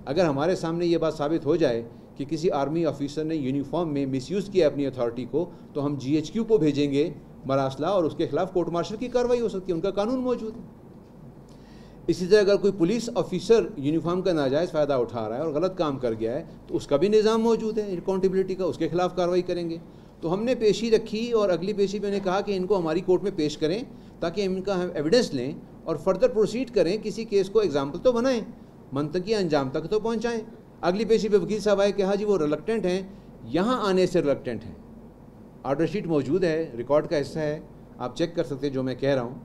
اگر ہمارے سامنے یہ بات ثابت ہو جائے کہ کسی آرمی آفیسر نے یونیفارم میں مس یوز کیا اپنی اتھارٹی کو، تو ہم GHQ کو بھیجیں گے مراسلہ، اور اس کے خلاف کورٹ مارشل کی کارروائی ہو سکتی ہے، ان کا قانون موجود ہے۔ اسی طرح اگر کوئی پولیس آفیسر یونیفارم کا ناجائز فائدہ اٹھا رہا ہے اور غلط کام کر گیا ہے تو اس کا بھی نظام موجود ہے اکاؤنٹیبلٹی کا، اس کے خلاف کارروائی کریں گے۔ تو ہم نے پیشی رکھی، اور اگلی پیشی میں نے کہا کہ ان کو ہماری کورٹ میں پیش کریں تاکہ ان کا ہم ایویڈنس لیں اور فردر پروسیڈ کریں، کسی کیس کو ایگزامپل تو بنائیں، منطقی انجام تک تو پہنچائیں۔ اگلی پیشی پہ وکیل صاحب آئے کہ ہاں جی وہ ریلکٹنٹ ہیں، یہاں آنے سے ریلکٹنٹ ہیں۔ آرڈر شیٹ موجود ہے، ریکارڈ کا حصہ ہے، آپ چیک کر سکتے ہیں جو میں کہہ رہا ہوں۔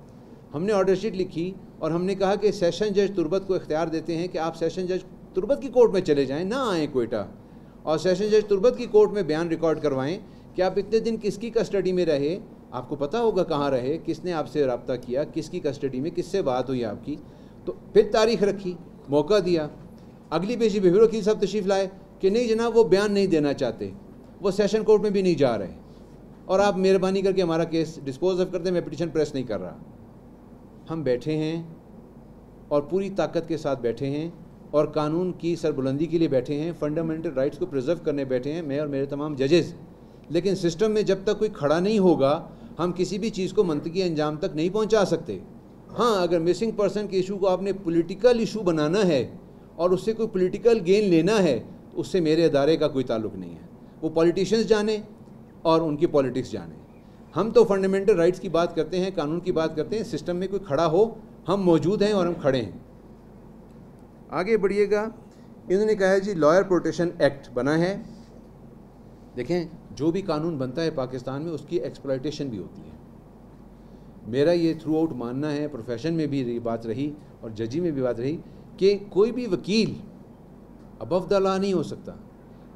ہم نے آرڈر شیٹ لکھی اور ہم نے کہا کہ سیشن جج تربت کو اختیار دیتے ہیں کہ آپ سیشن جج تربت کی کورٹ میں چلے جائیں، نہ آئیں کوئٹہ، اور سیشن جج تربت کی کورٹ میں بیان ریکارڈ کروائیں کہ آپ اتنے دن کس کی کسٹڈی میں رہے، آپ کو پتہ ہوگا کہاں رہے، کس نے آپ سے رابطہ کیا، کس کی کسٹڈی میں، کس سے بات ہوئی آپ کی۔ تو پھر تاریخ رکھی، موقع دیا۔ اگلی پیشی پہ پھر وکیل صاحب تشریف لائے کہ نہیں جناب وہ بیان نہیں دینا چاہتے، وہ سیشن کورٹ میں بھی نہیں جا رہے، اور آپ مہربانی کر کے ہمارا کیس ڈسپوز آف کر دیں، میں پٹیشن پریس نہیں کر رہا۔ ہم بیٹھے ہیں اور پوری طاقت کے ساتھ بیٹھے ہیں اور قانون کی سربلندی کے لیے بیٹھے ہیں، فنڈامنٹل رائٹس کو پریزرو کرنے بیٹھے ہیں، میں اور میرے تمام ججز۔ لیکن سسٹم میں جب تک کوئی کھڑا نہیں ہوگا ہم کسی بھی چیز کو منطقی انجام تک نہیں پہنچا سکتے۔ ہاں، اگر مسنگ پرسن کے ایشو کو آپ نے پولیٹیکل ایشو بنانا ہے اور اس سے کوئی پولیٹیکل گین لینا ہے تو اس سے میرے ادارے کا کوئی تعلق نہیں ہے، وہ پولیٹیشنز جانیں اور ان کی پالیٹکس جانیں۔ ہم تو فنڈامنٹل رائٹس کی بات کرتے ہیں، قانون کی بات کرتے ہیں، سسٹم میں کوئی کھڑا ہو، ہم موجود ہیں اور ہم کھڑے ہیں۔ آگے بڑھیے گا، انہوں نے کہا ہے جی لائر پروٹیکشن ایکٹ بنا ہے۔ دیکھیں جو بھی قانون بنتا ہے پاکستان میں اس کی ایکسپلائٹیشن بھی ہوتی ہے۔ میرا یہ تھرو آؤٹ ماننا ہے، پروفیشن میں بھی یہ بات رہی اور ججی میں بھی بات رہی، کہ کوئی بھی وکیل ابو دی لا نہیں ہو سکتا۔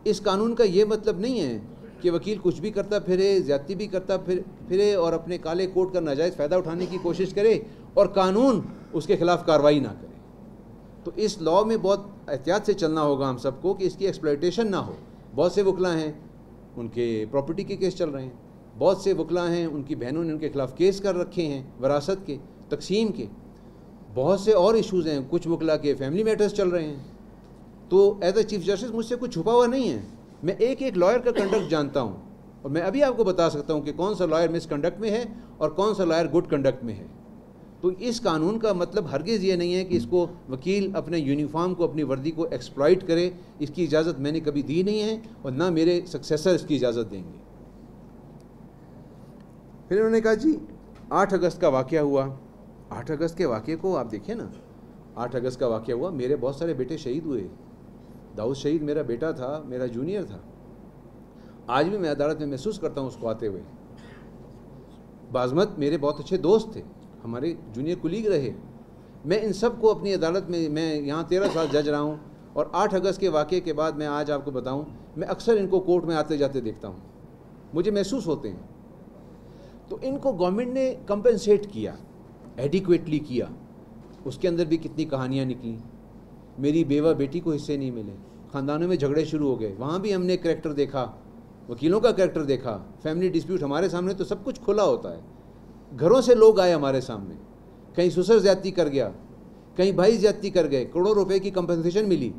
اس قانون کا یہ مطلب نہیں ہے کہ وکیل کچھ بھی کرتا پھرے، زیادتی بھی کرتا پھرے اور اپنے کالے کوٹ کا ناجائز فائدہ اٹھانے کی کوشش کرے اور قانون اس کے خلاف کارروائی نہ کرے۔ تو اس لا میں بہت احتیاط سے چلنا ہوگا ہم سب کو کہ اس کی ایکسپلائٹیشن نہ ہو۔ بہت سے وکلا ہیں ان کے پراپرٹی کے کیس چل رہے ہیں، بہت سے وکلا ہیں ان کی بہنوں نے ان کے خلاف کیس کر رکھے ہیں، وراثت کے، تقسیم کے، بہت سے اور ایشوز ہیں، کچھ وکلا کے فیملی میٹرز چل رہے ہیں۔ تو ایز اے چیف جسٹس مجھ سے کچھ چھپا ہوا نہیں ہے، میں ایک ایک لائر کا کنڈکٹ جانتا ہوں، اور میں ابھی آپ کو بتا سکتا ہوں کہ کون سا لائر مس کنڈکٹ میں ہے اور کون سا لائر گڈ کنڈکٹ میں ہے۔ تو اس قانون کا مطلب ہرگز یہ نہیں ہے کہ اس کو وکیل اپنے یونیفارم کو، اپنی وردی کو ایکسپلائٹ کرے، اس کی اجازت میں نے کبھی دی نہیں ہے اور نہ میرے سکسیسر اس کی اجازت دیں گے۔ پھر انہوں نے کہا جی 8 اگست کا واقعہ ہوا۔ 8 اگست کے واقعے کو آپ دیکھیں نا، 8 اگست کا واقعہ ہوا، میرے بہت سارے بیٹے شہید ہوئے۔ داؤد شہید میرا بیٹا تھا، میرا جونیئر تھا، آج بھی میں عدالت میں محسوس کرتا ہوں اس کو آتے ہوئے۔ بازمت میرے بہت اچھے دوست تھے، ہمارے جونیئر کولیگ رہے۔ میں ان سب کو اپنی عدالت میں یہاں 13 سال جج رہا ہوں، اور 8 اگست کے واقعے کے بعد میں آج آپ کو بتاؤں، میں اکثر ان کو کورٹ میں آتے جاتے دیکھتا ہوں، مجھے محسوس ہوتے ہیں۔ تو ان کو گورنمنٹ نے کمپنسیٹ کیا، ایڈیکویٹلی کیا، اس کے اندر بھی کتنی کہانیاں نکلیں۔ میری بیوہ بیٹی کو حصے نہیں ملے، خاندانوں میں جھگڑے شروع ہو گئے، وہاں بھی ہم نے کریکٹر دیکھا، وکیلوں کا کریکٹر دیکھا، فیملی ڈسپیوٹ ہمارے سامنے تو سب کچھ کھلا ہوتا ہے۔ گھروں سے لوگ آئے ہمارے سامنے، کہیں سسر زیادتی کر گیا، کہیں بھائی زیادتی کر گئے، کروڑوں روپے کی کمپنسیشن ملی،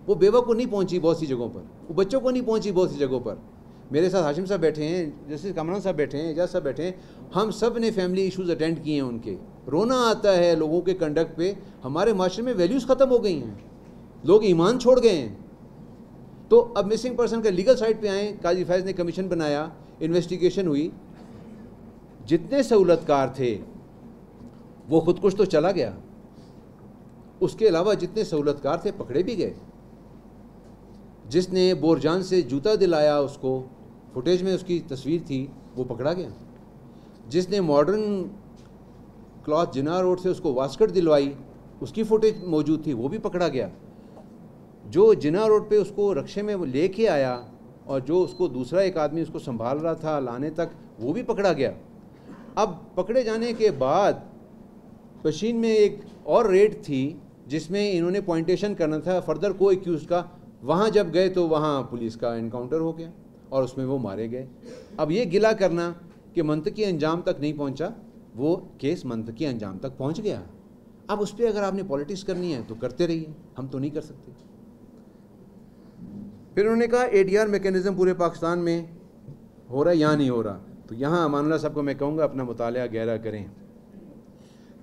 وہ بیوہ کو نہیں پہنچی بہت سی جگہوں پر، وہ بچوں کو نہیں پہنچی بہت سی جگہوں پر۔ میرے ساتھ ہاشم صاحب بیٹھے ہیں، جسٹس کامران صاحب بیٹھے ہیں، اعجاز صاحب بیٹھے ہیں، ہم سب نے فیملی ایشوز اٹینڈ کیے ہیں ان کے۔ رونا آتا ہے لوگوں کے کنڈکٹ پہ، ہمارے معاشرے میں ویلیوز ختم ہو گئی ہیں، لوگ ایمان چھوڑ گئے ہیں۔ تو اب مسنگ پرسن کا لیگل سائڈ پہ آئیں، قاضی فیض نے کمیشن بنایا، انویسٹیگیشن ہوئی، جتنے سہولت کار تھے وہ خود کش تو چلا گیا، اس کے علاوہ جتنے سہولت کار تھے پکڑے بھی گئے۔ جس نے بورجان سے جوتا دلایا اس کو، فوٹیج میں اس کی تصویر تھی، وہ پکڑا گیا۔ جس نے ماڈرن کلاتھ جناح روڈ سے اس کو واسکٹ دلوائی، اس کی فوٹیج موجود تھی، وہ بھی پکڑا گیا۔ جو جناح روڈ پہ اس کو رکشے میں وہ لے کے آیا اور جو اس کو دوسرا ایک آدمی اس کو سنبھال رہا تھا لانے تک، وہ بھی پکڑا گیا۔ اب پکڑے جانے کے بعد پشین میں ایک اور ریڈ تھی جس میں انہوں نے پوائنٹیشن کرنا تھا فردر کو ایکیوزڈ کا، وہاں جب گئے تو وہاں پولیس کا انکاؤنٹر ہو گیا اور اس میں وہ مارے گئے۔ اب یہ گلا کرنا کہ منطقی انجام تک نہیں پہنچا، وہ کیس منطقی انجام تک پہنچ گیا۔ اب اس پہ اگر آپ نے پالیٹکس کرنی ہے تو کرتے رہیے، ہم تو نہیں کر سکتے۔ پھر انہوں نے کہا ADR میکینزم پورے پاکستان میں ہو رہا ہے یا نہیں ہو رہا. تو یہاں امان اللہ صاحب کو میں کہوں گا اپنا مطالعہ گہرا کریں.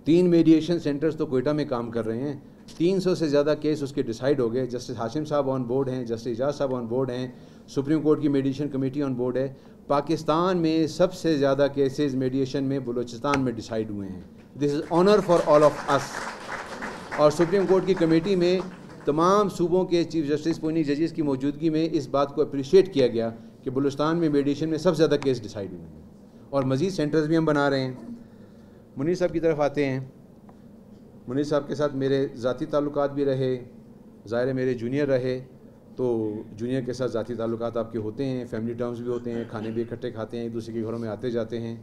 3 میڈیشن سینٹرز تو کوئٹہ میں کام کر رہے ہیں, 300 سے زیادہ کیس اس کے ڈیسائیڈ ہو گئے. جسٹس ہاشم صاحب آن بورڈ ہیں, جسٹس اعجاز صاحب آن بورڈ ہیں, سپریم کورٹ کی میڈیشن کمیٹی آن بورڈ ہے. پاکستان میں سب سے زیادہ کیسز میڈیشن میں بلوچستان میں ڈیسائیڈ ہوئے ہیں. دس از آنر فار آل آف اس. اور سپریم کورٹ کی کمیٹی میں تمام صوبوں کے چیف جسٹس پوئنی ججز کی موجودگی میں اس بات کو اپریشیٹ کیا گیا کہ بلوچستان میں میڈیشن میں سب سے زیادہ کیس ڈیسائیڈ ہوئے ہیں, اور مزید سینٹرز بھی ہم بنا رہے ہیں. منیر صاحب کی طرف آتے ہیں. منیر صاحب کے ساتھ میرے ذاتی تعلقات بھی رہے, ظاہر ہے میرے جونیئر رہے, تو جونیئر کے ساتھ ذاتی تعلقات آپ کے ہوتے ہیں, فیملی ٹرمز بھی ہوتے ہیں, کھانے بھی اکٹھے کھاتے ہیں, ایک دوسرے کے گھروں میں آتے جاتے ہیں.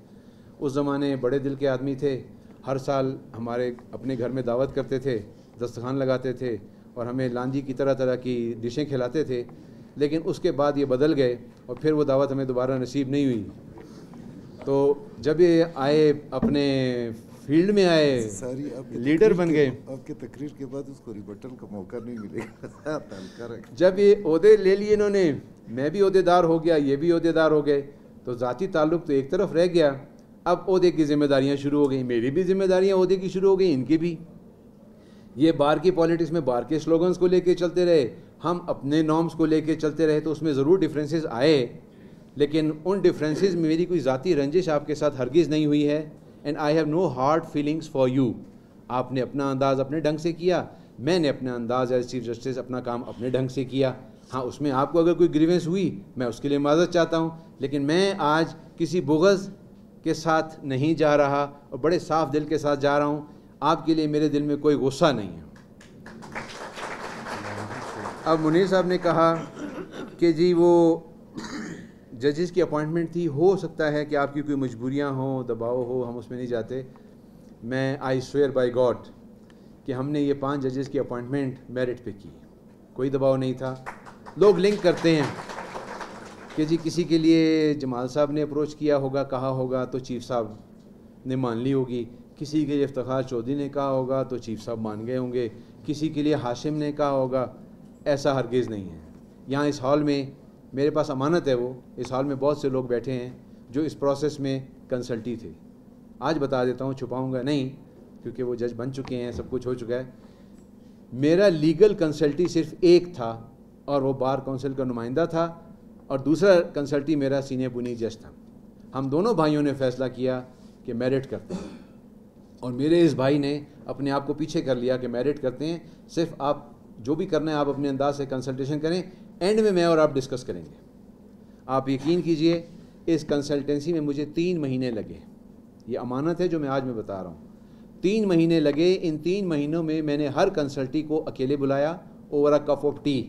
اس زمانے بڑے دل کے آدمی تھے, ہر سال ہمارے اپنے گھر میں دعوت کرتے تھے, دسترخوان لگاتے تھے اور ہمیں لانجی کی طرح طرح کی ڈشیں کھلاتے تھے. لیکن اس کے بعد یہ بدل گئے اور پھر وہ دعوت ہمیں دوبارہ نصیب نہیں ہوئی. تو جب یہ آئے اپنے فیلڈ میں آئے, لیڈر بن گئے. آپ کی تقریر کے بعد اس کو ریبٹل کا موقع نہیں ملے گا. جب یہ عہدے لے لیے انہوں نے, میں بھی عہدے دار ہو گیا, یہ بھی عہدے دار ہو گئے, تو ذاتی تعلق تو ایک طرف رہ گیا. اب عہدے کی ذمہ داریاں شروع ہو گئیں, میری بھی ذمہ داریاں عہدے کی شروع ہو گئیں, ان کی بھی. یہ بار کی پالیٹکس میں بار کے سلوگنز کو لے کے چلتے رہے, ہم اپنے نارمز کو لے کے چلتے رہے, تو اس میں ضرور ڈفرینسز آئے, لیکن ان ڈفرینسز میں میری کوئی ذاتی رنجش آپ کے ساتھ ہرگز نہیں ہوئی ہے. And I have no hard feelings for you. آپ نے اپنا انداز اپنے ڈھنگ سے کیا, میں نے اپنا انداز ایز چیف جسٹس اپنا کام اپنے ڈھنگ سے کیا. ہاں, اس میں آپ کو اگر کوئی گریونس ہوئی میں اس کے لیے معذرت چاہتا ہوں, لیکن میں آج کسی بغض کے ساتھ نہیں جا رہا اور بڑے صاف دل کے ساتھ جا رہا ہوں. آپ کے لیے میرے دل میں کوئی غصہ نہیں ہے. اب منیر صاحب نے کہا کہ جی وہ ججز کی اپوائنٹمنٹ تھی, ہو سکتا ہے کہ آپ کی کوئی مجبوریاں ہوں, دباؤ ہو, ہم اس میں نہیں جاتے. میں آئی سویئر بائی گاڈ کہ ہم نے یہ 5 ججز کی اپوائنٹمنٹ میرٹ پہ کی, کوئی دباؤ نہیں تھا. لوگ لنک کرتے ہیں کہ جی کسی کے لیے جمال صاحب نے اپروچ کیا ہوگا, کہا ہوگا تو چیف صاحب نے مان لی ہوگی, کسی کے لیے افتخار چودھری نے کہا ہوگا تو چیف صاحب مان گئے ہوں گے, کسی کے لیے ہاشم نے کہا ہوگا. ایسا ہرگز نہیں ہے. یہاں اس ہال میں میرے پاس امانت ہے, وہ اس ہال میں بہت سے لوگ بیٹھے ہیں جو اس پروسیس میں کنسلٹی تھے. آج بتا دیتا ہوں, چھپاؤں گا نہیں, کیونکہ وہ جج بن چکے ہیں, سب کچھ ہو چکا ہے. میرا لیگل کنسلٹی صرف ایک تھا اور وہ بار کونسل کا نمائندہ تھا, اور دوسرا کنسلٹی میرا سینئر پونی جج تھا. ہم دونوں بھائیوں نے فیصلہ کیا کہ میرٹ کرتے ہیں, اور میرے اس بھائی نے اپنے آپ کو پیچھے کر لیا کہ میرٹ کرتے ہیں, صرف آپ جو بھی کرنا ہے آپ اپنے انداز سے کنسلٹیشن کریں, اینڈ میں اور آپ ڈسکس کریں گے. آپ یقین کیجئے اس کنسلٹنسی میں مجھے 3 مہینے لگے. یہ امانت ہے جو میں آج میں بتا رہا ہوں. 3 مہینے لگے. ان 3 مہینوں میں میں نے ہر کنسلٹی کو اکیلے بلایا, over a cup of tea,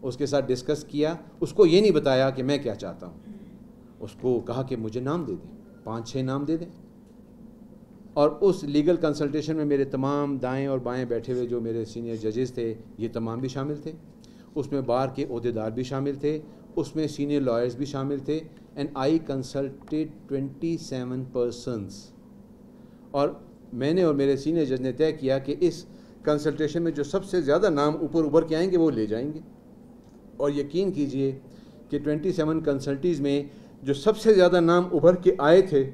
اس کے ساتھ ڈسکس کیا. اس کو یہ نہیں بتایا کہ میں کیا چاہتا ہوں, اس کو کہا کہ مجھے نام دے دیں, 5-6 نام دے دیں. اور اس لیگل کنسلٹیشن میں میرے تمام دائیں اور بائیں بیٹھے ہوئے جو میرے سینئر ججز تھے, یہ تمام بھی شامل تھے. اس میں بار کے عہدیدار بھی شامل تھے, اس میں سینئر لائرز بھی شامل تھے. And I consulted 27 persons. اور میں نے اور میرے سینئر جج نے طے کیا کہ اس کنسلٹیشن میں جو سب سے زیادہ نام اوپر ابھر کے آئیں گے وہ لے جائیں گے. اور یقین کیجئے کہ 27 کنسلٹیز میں جو سب سے زیادہ نام ابھر کے آئے تھے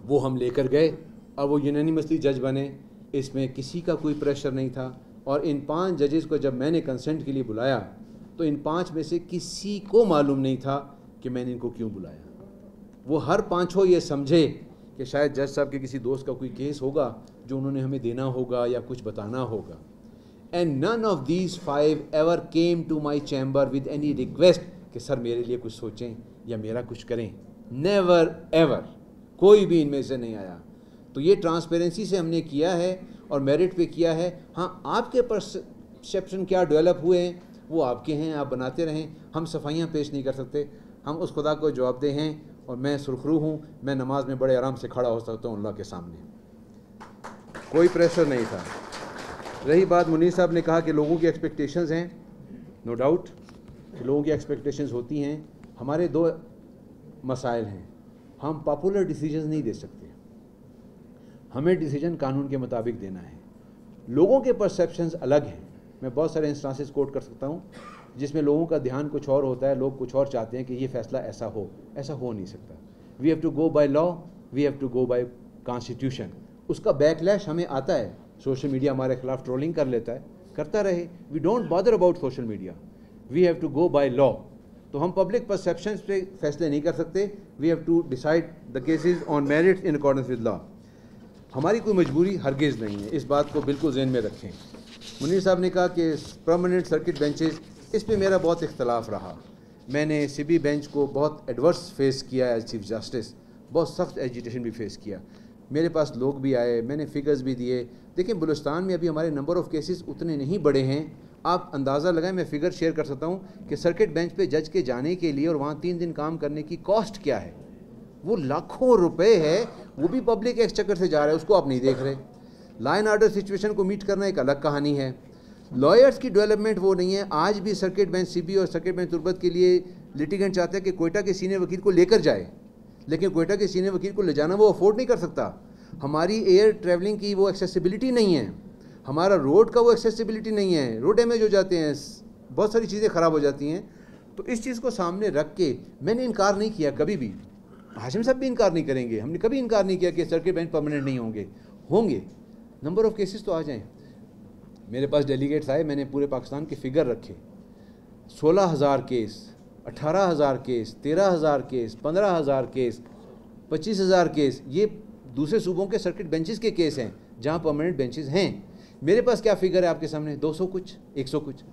وہ ہم لے کر گئے, اور وہ یونینیمسلی جج بنے. اس میں کسی کا کوئی پریشر نہیں تھا. اور ان 5 ججز کو جب میں نے کنسنٹ کے لیے بلایا تو ان 5 میں سے کسی کو معلوم نہیں تھا کہ میں نے ان کو کیوں بلایا. وہ ہر 5 یہ سمجھے کہ شاید جج صاحب کے کسی دوست کا کوئی کیس ہوگا جو انہوں نے ہمیں دینا ہوگا یا کچھ بتانا ہوگا. And none of these 5 ever came to my chamber with any request کہ سر میرے لیے کچھ سوچیں یا میرا کچھ کریں. نیور ایور, کوئی بھی ان میں سے نہیں آیا. تو یہ ٹرانسپیرنسی سے ہم نے کیا ہے اور میرٹ پہ کیا ہے. ہاں, آپ کے پرسیپشن کیا ڈیولپ ہوئے ہیں وہ آپ کے ہیں, آپ بناتے رہیں. ہم صفائیاں پیش نہیں کر سکتے. ہم اس خدا کو جواب دہ ہیں, اور میں سرخرو ہوں, میں نماز میں بڑے آرام سے کھڑا ہو سکتا ہوں اللہ کے سامنے, کوئی پریشر نہیں تھا. رہی بات, منیر صاحب نے کہا کہ لوگوں کی ایکسپیکٹیشنز ہیں. نو ڈاؤٹ کہ لوگوں کی ایکسپیکٹیشنز ہوتی ہیں. ہمارے 2 مسائل ہیں. ہم پاپولر ڈیسیجنز نہیں دے سکتے, ہمیں ڈیسیجن قانون کے مطابق دینا ہے. لوگوں کے پرسیپشنز الگ ہیں. میں بہت سارے انسٹانسز کوٹ کر سکتا ہوں جس میں لوگوں کا دھیان کچھ اور ہوتا ہے, لوگ کچھ اور چاہتے ہیں کہ یہ فیصلہ ایسا ہو نہیں سکتا. We have to go by law, we have to go by constitution. اس کا بیک لیش ہمیں آتا ہے, سوشل میڈیا ہمارے خلاف ٹرولنگ کر لیتا ہے, کرتا رہے. We don't bother about social media, we have to go by law. تو ہم پبلک پرسیپشنز پہ فیصلے نہیں کر سکتے. We have to decide the cases on merits in accordance with law. ہماری کوئی مجبوری ہرگز نہیں ہے, اس بات کو بالکل ذہن میں رکھیں. منیر صاحب نے کہا کہ پرماننٹ سرکٹ بینچز, اس پہ میرا بہت اختلاف رہا. میں نے سی بی بینچ کو بہت ایڈورس فیس کیا ایز چیف جسٹس, بہت سخت ایجیٹیشن بھی فیس کیا. میرے پاس لوگ بھی آئے, میں نے فگرز بھی دیے. دیکھیں بلوچستان میں ابھی ہمارے نمبر آف کیسز اتنے نہیں بڑے ہیں. آپ اندازہ لگائیں, میں فگر شیئر کر سکتا ہوں کہ سرکٹ بینچ پہ جج کے جانے کے لیے اور وہاں 3 دن کام کرنے کی کاسٹ کیا ہے. وہ لاکھوں روپے ہے, وہ بھی پبلک ایکسچیکر سے جا رہا ہے, اس کو آپ نہیں دیکھ رہے. لا اینڈ آرڈر سچویشن کو میٹ کرنا ایک الگ کہانی ہے. لائرس کی ڈیولپمنٹ وہ نہیں ہے. آج بھی سرکٹ بینچ سی بی اور سرکٹ بینچ تربت کے لیے لٹیگنٹ چاہتے ہیں کہ کوئٹہ کے سینئر وکیل کو لے کر جائے, لیکن کوئٹہ کے سینئر وکیل کو لے جانا وہ افورڈ نہیں کر سکتا. ہماری ایئر ٹریولنگ کی وہ ایکسیسیبلٹی نہیں ہے, ہمارا روڈ کا وہ ایکسیسیبلٹی نہیں ہے, روڈ ڈیمیج ہو جاتے ہیں, بہت ساری چیزیں خراب ہو جاتی ہیں. تو اس چیز کو سامنے رکھ کے میں نے انکار نہیں کیا کبھی بھی, ہاشم صاحب بھی انکار نہیں کریں گے, ہم نے کبھی انکار نہیں کیا کہ سرکٹ بینچ پرماننٹ نہیں ہوں گے. نمبر آف کیسز تو آ جائیں. میرے پاس ڈیلیگیٹس آئے, میں نے پورے پاکستان کے فگر رکھے. 16,000 case, 18,000 case, 13,000 case, 15,000 case, 25,000 case. یہ دوسرے صوبوں کے سرکٹ بینچز کے کیس ہیں جہاں پرماننٹ بینچز ہیں. میرے پاس کیا فگر ہے آپ کے سامنے, 200 کچھ, 100 کچھ.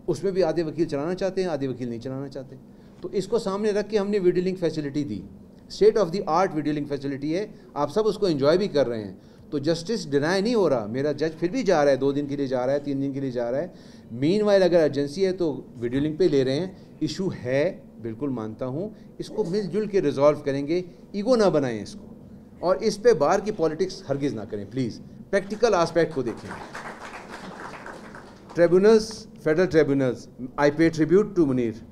اس میں بھی آدھے وکیل چلانا چاہتے ہیں, آدھے وکیل نہیں چلانا چاہتے. تو اس کو سامنے رکھ کے ہم نے video link facility the. State of the art video link facility ہے, آپ سب اس کو انجوائے بھی کر رہے ہیں. تو جسٹس ڈینائی نہیں ہو رہا. میرا جج پھر بھی جا رہا ہے, 2 دن کے لیے جا رہا ہے, 3 دن کے لیے جا رہا ہے. مین وائل اگر ایجنسی ہے تو ویڈیو لنک پہ لے رہے ہیں. ایشو ہے, بالکل مانتا ہوں, اس کو مل جل کے ریزالو کریں گے. ایگو نہ بنائیں اس کو, اور اس پہ باہر کی پالیٹکس ہرگز نہ کریں پلیز. پریکٹیکل آسپیکٹ کو دیکھیں. Tribunals, federal tribunals, I pay tribute to Munir.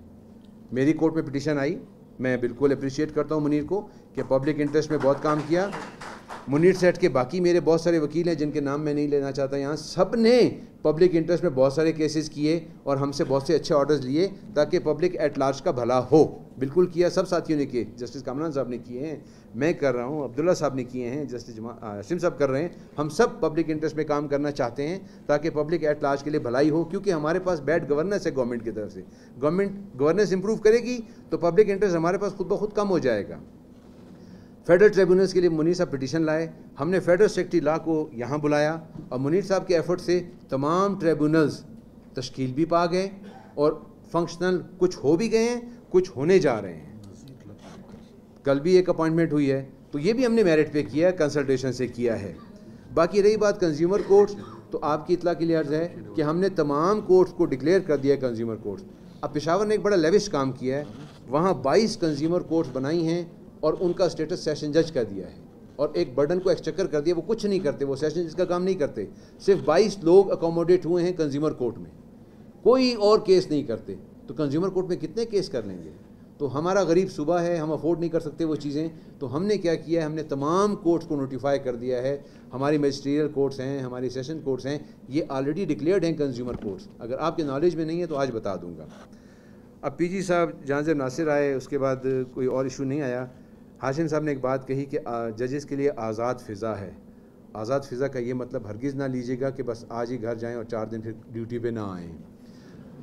میری کورٹ میں پٹیشن آئی, میں بالکل اپریشیٹ کرتا ہوں منیر کو کہ پبلک انٹرسٹ میں بہت کام کیا. منیر سیٹ کے باقی میرے بہت سارے وکیل ہیں جن کے نام میں نہیں لینا چاہتا یہاں, سب نے پبلک انٹرسٹ میں بہت سارے کیسز کیے اور ہم سے بہت سے اچھے آرڈرز لیے تاکہ پبلک ایٹ لارج کا بھلا ہو. بالکل کیا, سب ساتھیوں نے کیے. جسٹس کامران صاحب نے کیے ہیں, میں کر رہا ہوں, عبداللہ صاحب نے کیے ہیں, جسٹس ہاشم صاحب کر رہے ہیں. ہم سب پبلک انٹرسٹ میں کام کرنا چاہتے ہیں تاکہ پبلک ایٹ لارج کے لیے بھلائی ہو, کیونکہ ہمارے پاس بیڈ گورننس ہے گورنمنٹ کی طرف سے. گورنمنٹ گورننس امپروو کرے گی تو پبلک انٹرسٹ ہمارے پاس خود بخود کم ہو جائے گا. فیڈرل ٹریبونلز کے لیے منیر صاحب پٹیشن لائے. ہم نے فیڈرل سیکرٹری لا کو یہاں بلایا اور منیر صاحب کے ایفرٹ سے تمام ٹریبونلز تشکیل بھی پا گئے اور فنکشنل کچھ ہو بھی گئے ہیں, کچھ ہونے جا رہے ہیں. کل بھی ایک اپوائنٹمنٹ ہوئی ہے, تو یہ بھی ہم نے میرٹ پہ کیا ہے, کنسلٹیشن سے کیا ہے. باقی رہی بات کنزیومر کورٹس, تو آپ کی اطلاع کے لیے عرض ہے کہ ہم نے تمام کورٹس کو ڈکلیئر کر دیا ہے کنزیومر کورٹس. اب پشاور نے ایک بڑا لیوش کام کیا ہے, وہاں 22 کنزیومر کورٹس بنائی ہیں اور ان کا اسٹیٹس سیشن جج کر دیا ہے, اور ایک برڈن کو ایکسچیکر کر دیا. وہ کچھ نہیں کرتے, وہ سیشن جج کا کام نہیں کرتے. صرف 22 لوگ اکوموڈیٹ ہوئے ہیں کنزیومر کورٹ میں, کوئی اور کیس نہیں کرتے. تو کنزیومر کورٹ میں کتنے کیس کر لیں گے؟ تو ہمارا غریب صوبہ ہے, ہم افورڈ نہیں کر سکتے وہ چیزیں. تو ہم نے کیا کیا ہے, ہم نے تمام کورٹس کو نوٹیفائی کر دیا ہے. ہماری میجسٹریل کورٹس ہیں, ہماری سیشن کورٹس ہیں, یہ آلریڈی ڈکلیئرڈ ہیں کنزیومر کورٹس. اگر آپ کے نالج میں نہیں ہے تو آج بتا دوں گا. اب پی جی صاحب جہاں سے ناصر آئے, اس کے بعد کوئی اور ایشو نہیں آیا. ہاشم صاحب نے ایک بات کہی کہ ججز کے لیے آزاد فضا ہے. آزاد فضا کا یہ مطلب ہرگز نہ لیجیے گا کہ بس آج ہی گھر جائیں اور 4 دن پھر ڈیوٹی پہ نہ آئیں.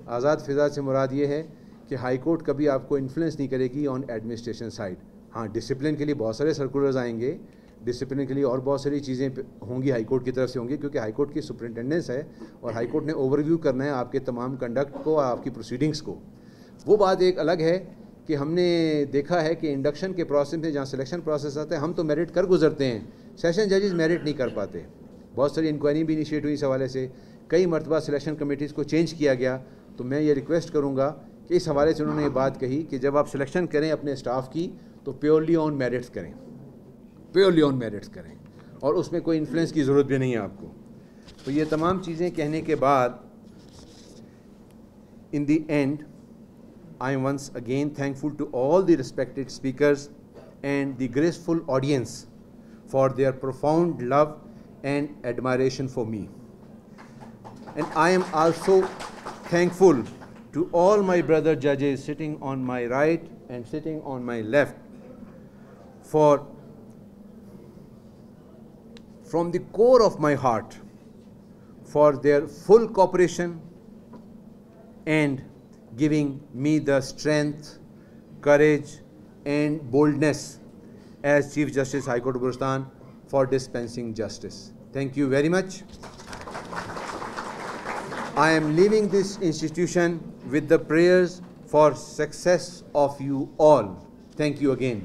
آزاد فضا سے مراد یہ ہے کہ ہائی کورٹ کبھی آپ کو انفلوئنس نہیں کرے گی آن ایڈمنسٹریشن سائڈ. ہاں, ڈسپلن کے لیے بہت سارے سرکولرز آئیں گے, ڈسپلن کے لیے اور بہت ساری چیزیں ہوں گی ہائی کورٹ کی طرف سے ہوں گی, کیونکہ ہائی کورٹ کی سپرنٹینڈنس ہے اور ہائی کورٹ نے اوور ویو کرنا ہے آپ کے تمام کنڈکٹ کو, آپ کی پروسیڈنگس کو. وہ بات ایک الگ ہے کہ ہم نے دیکھا ہے کہ انڈکشن کے پروسیس میں جہاں سلیکشن پروسیس آتا ہے, ہم تو میرٹ کر گزرتے ہیں, سیشن ججز میرٹ نہیں کر پاتے. بہت ساری انکوائری بھی انیشیٹ ہوئی اس حوالے سے, کئی مرتبہ سلیکشن کمیٹیز کو چینج کیا گیا. تو میں یہ ریکویسٹ کروں گا کہ اس حوالے سے انہوں نے یہ بات کہی کہ جب آپ سلیکشن کریں اپنے اسٹاف کی تو پیورلی آن میرٹس کریں, پیورلی آن میرٹس کریں, اور اس میں کوئی انفلوئنس کی ضرورت بھی نہیں ہے آپ کو. تو یہ تمام چیزیں کہنے کے بعد in the end I am once again thankful to all the respected speakers and the graceful audience for their profound love and admiration for me. And I am also thankful to all my brother judges sitting on my right and sitting on my left for, from the core of my heart, for their full cooperation and giving me the strength, courage and boldness as Chief Justice High Court of Balochistan for dispensing justice. Thank you very much. I am leaving this institution with the prayers for success of you all. Thank you again.